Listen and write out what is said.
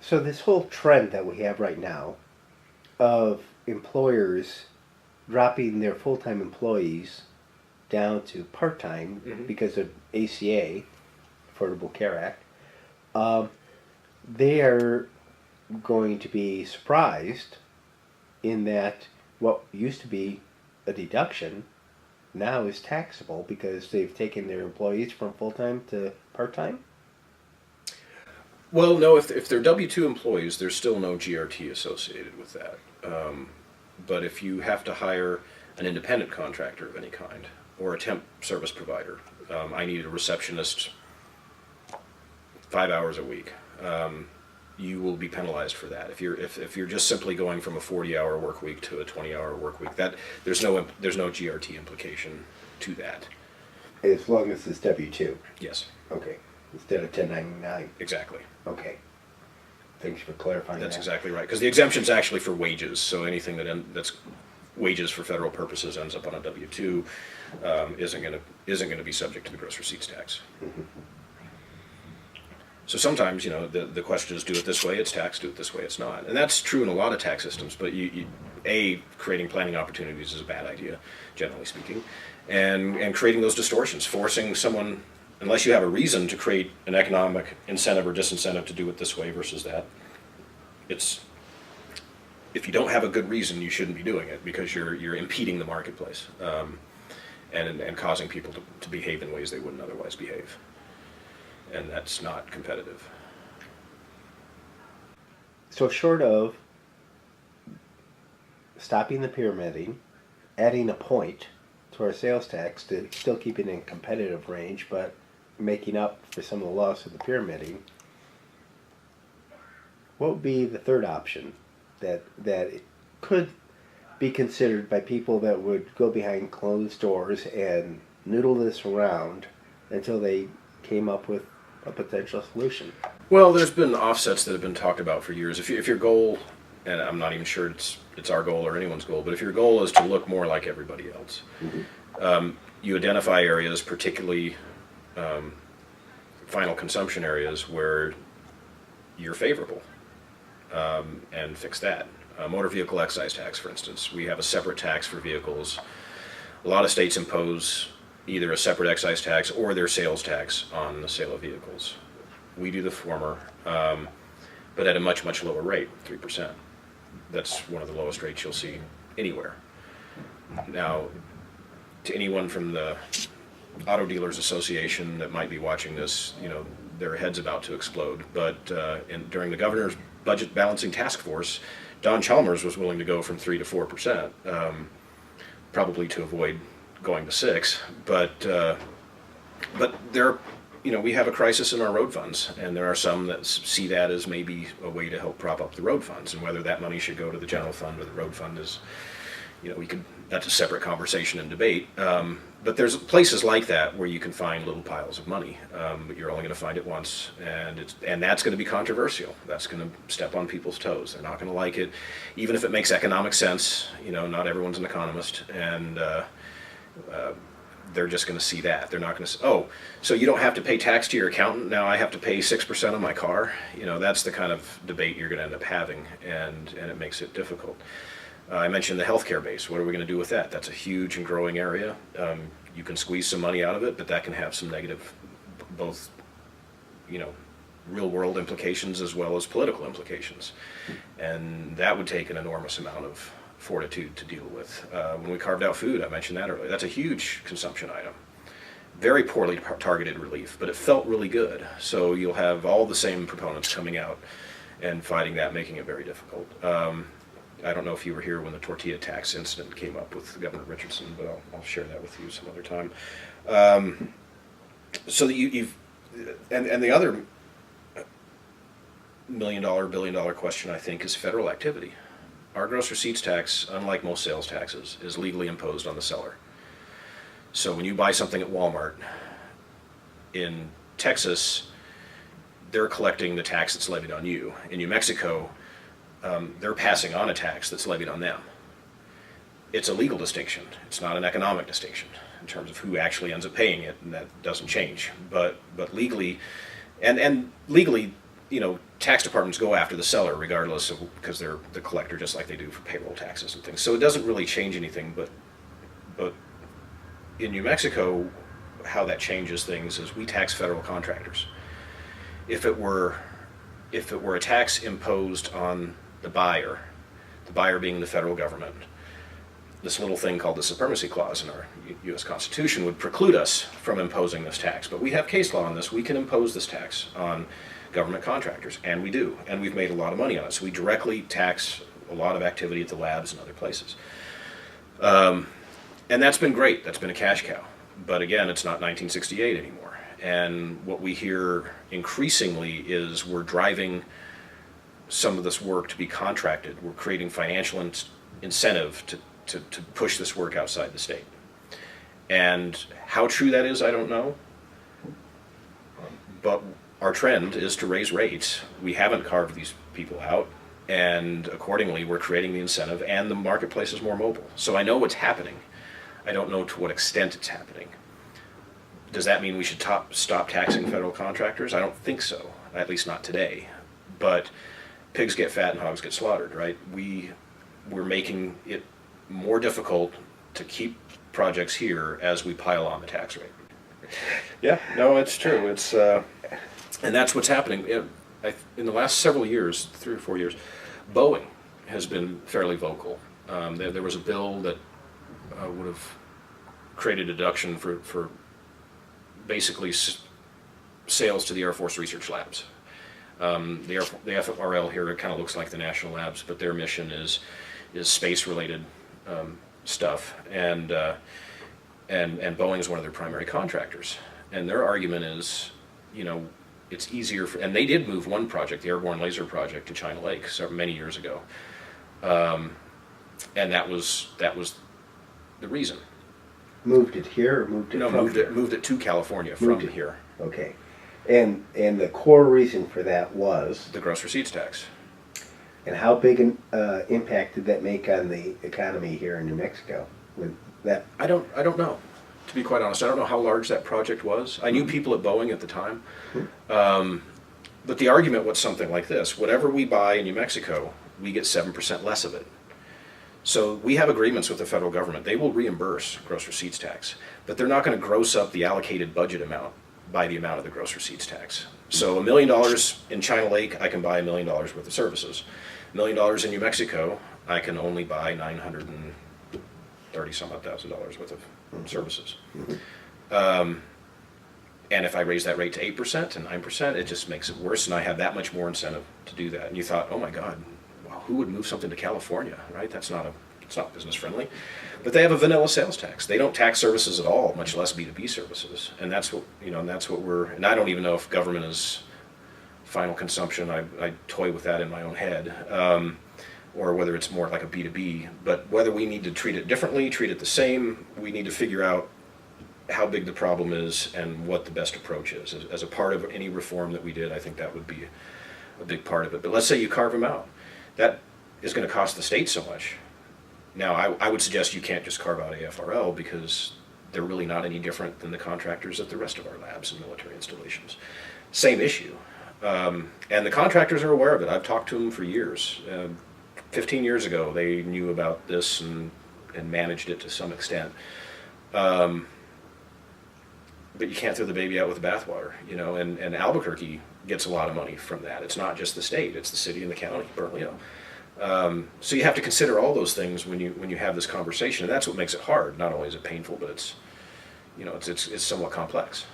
So this whole trend that we have right now of employers dropping their full-time employees down to part-time because of ACA, Affordable Care Act, they are going to be surprised in that what used to be a deduction now is taxable because they've taken their employees from full-time to part-time? Well, no, if they're W-2 employees, there's still no GRT associated with that. But if you have to hire an independent contractor of any kind, or a temp service provider, I need a receptionist 5 hours a week, you will be penalized for that. If you're just simply going from a 40-hour work week to a 20-hour work week, that there's no GRT implication to that. As long as it's W-2? Yes. Okay. Instead of 1099? Exactly. Okay. Thanks for clarifying That's that. exactly right. Because the exemption's actually for wages, so anything that's wages for federal purposes ends up on a W-2 isn't going to be subject to the gross receipts tax. Mm-hmm. So sometimes, the question is, do it this way, it's taxed, do it this way, it's not. And that's true in a lot of tax systems, but creating planning opportunities is a bad idea, generally speaking. And creating those distortions, forcing someone, unless you have a reason to create an economic incentive or disincentive to do it this way versus that, if you don't have a good reason, you shouldn't be doing it because you're impeding the marketplace and causing people to behave in ways they wouldn't otherwise behave. And that's not competitive. So short of stopping the pyramiding, adding a point to our sales tax to still keep it in competitive range, but making up for some of the loss of the pyramiding, what would be the third option that could be considered by people that would go behind closed doors and noodle this around until they came up with a potential solution? Well, there's been offsets that have been talked about for years. If your goal, and I'm not even sure it's our goal or anyone's goal, but if your goal is to look more like everybody else, you identify areas, particularly final consumption areas, where you're favorable, and fix that. Motor vehicle excise tax, for instance. We have a separate tax for vehicles. A lot of states impose either a separate excise tax or their sales tax on the sale of vehicles. We do the former, but at a much, much lower rate, 3%. That's one of the lowest rates you'll see anywhere. Now, to anyone from the Auto Dealers Association that might be watching this, their head's about to explode. But during the governor's budget balancing task force, Don Chalmers was willing to go from 3 to 4%, probably to avoid going to 6. But there, we have a crisis in our road funds, and there are some that see that as maybe a way to help prop up the road funds, and whether that money should go to the general fund or the road fund is, that's a separate conversation and debate. But there's places like that where you can find little piles of money, but you're only going to find it once, and that's going to be controversial. That's going to step on people's toes. They're not going to like it, even if it makes economic sense. Not everyone's an economist, and they're just going to see that. They're not going to say, oh, so you don't have to pay tax to your accountant, now I have to pay 6% on my car. That's the kind of debate you're going to end up having, and it makes it difficult. I mentioned the healthcare base. What are we going to do with that? That's a huge and growing area. You can squeeze some money out of it, but that can have some negative, both, real world implications as well as political implications. And that would take an enormous amount of fortitude to deal with. When we carved out food, I mentioned that earlier. That's a huge consumption item. Very poorly targeted relief, but it felt really good. So you'll have all the same proponents coming out and fighting that, making it very difficult. I don't know if you were here when the tortilla tax incident came up with Governor Richardson, but I'll share that with you some other time. So that you've and the other $1 million, $1 billion question, I think, is federal activity. Our gross receipts tax, unlike most sales taxes, is legally imposed on the seller. So when you buy something at Walmart in Texas, they're collecting the tax that's levied on you. In New Mexico, they're passing on a tax that's levied on them. It's a legal distinction. It's not an economic distinction in terms of who actually ends up paying it, and that doesn't change. But legally, and legally, tax departments go after the seller regardless of, because they're the collector, just like they do for payroll taxes and things. So it doesn't really change anything, but in New Mexico, how that changes things is we tax federal contractors. If it were a tax imposed on the buyer being the federal government, this little thing called the supremacy clause in our U.S. Constitution would preclude us from imposing this tax. But we have case law on this. We can impose this tax on government contractors, and we do. And we've made a lot of money on it. So we directly tax a lot of activity at the labs and other places. And that's been great. That's been a cash cow. But again, it's not 1968 anymore. And what we hear increasingly is we're driving some of this work to be contracted. We're creating financial incentive to push this work outside the state. And how true that is, I don't know. But our trend is to raise rates. We haven't carved these people out, and accordingly we're creating the incentive, and the marketplace is more mobile. So I know what's happening. I don't know to what extent it's happening. Does that mean we should stop taxing federal contractors? I don't think so, at least not today. But pigs get fat and hogs get slaughtered, right? We're making it more difficult to keep projects here as we pile on the tax rate. Yeah, no, it's true. It's and that's what's happening. In the last several years, 3 or 4 years, Boeing has been fairly vocal. There was a bill that would have created a deduction for basically sales to the Air Force Research Labs. The FRL here, it kind of looks like the national labs, but their mission is space-related stuff, and Boeing is one of their primary contractors. And their argument is, it's easier for, and they did move one project, the Airborne Laser Project, to China Lake many years ago, and that was the reason. Moved it here or moved it from here? Moved it to California from here. Okay. And the core reason for that was? The gross receipts tax. And how big an impact did that make on the economy here in New Mexico? With that? I don't know. To be quite honest, I don't know how large that project was. I knew people at Boeing at the time. But the argument was something like this. Whatever we buy in New Mexico, we get 7% less of it. So we have agreements with the federal government. They will reimburse gross receipts tax, but they're not going to gross up the allocated budget amount by the amount of the gross receipts tax. So $1 million in China Lake, I can buy $1 million worth of services. $1 million in New Mexico, I can only buy $930,000 worth of services. And if I raise that rate to 8% and 9%, it just makes it worse, and I have that much more incentive to do that. And you thought, oh my God, wow, who would move something to California, right? It's not business friendly. But they have a vanilla sales tax. They don't tax services at all, much less B2B services. And that's what, and I don't even know if government is final consumption. I toy with that in my own head. Or whether it's more like a B2B. But whether we need to treat it differently, treat it the same, we need to figure out how big the problem is and what the best approach is. As a part of any reform that we did, I think that would be a big part of it. But let's say you carve them out. That is going to cost the state so much. Now, I would suggest you can't just carve out AFRL because they're really not any different than the contractors at the rest of our labs and military installations. Same issue. And the contractors are aware of it. I've talked to them for years. 15 years ago, they knew about this and managed it to some extent. But you can't throw the baby out with the bathwater, and Albuquerque gets a lot of money from that. It's not just the state, it's the city and the county, Bernalillo. So you have to consider all those things when you have this conversation, and that's what makes it hard. Not only is it painful, but it's somewhat complex.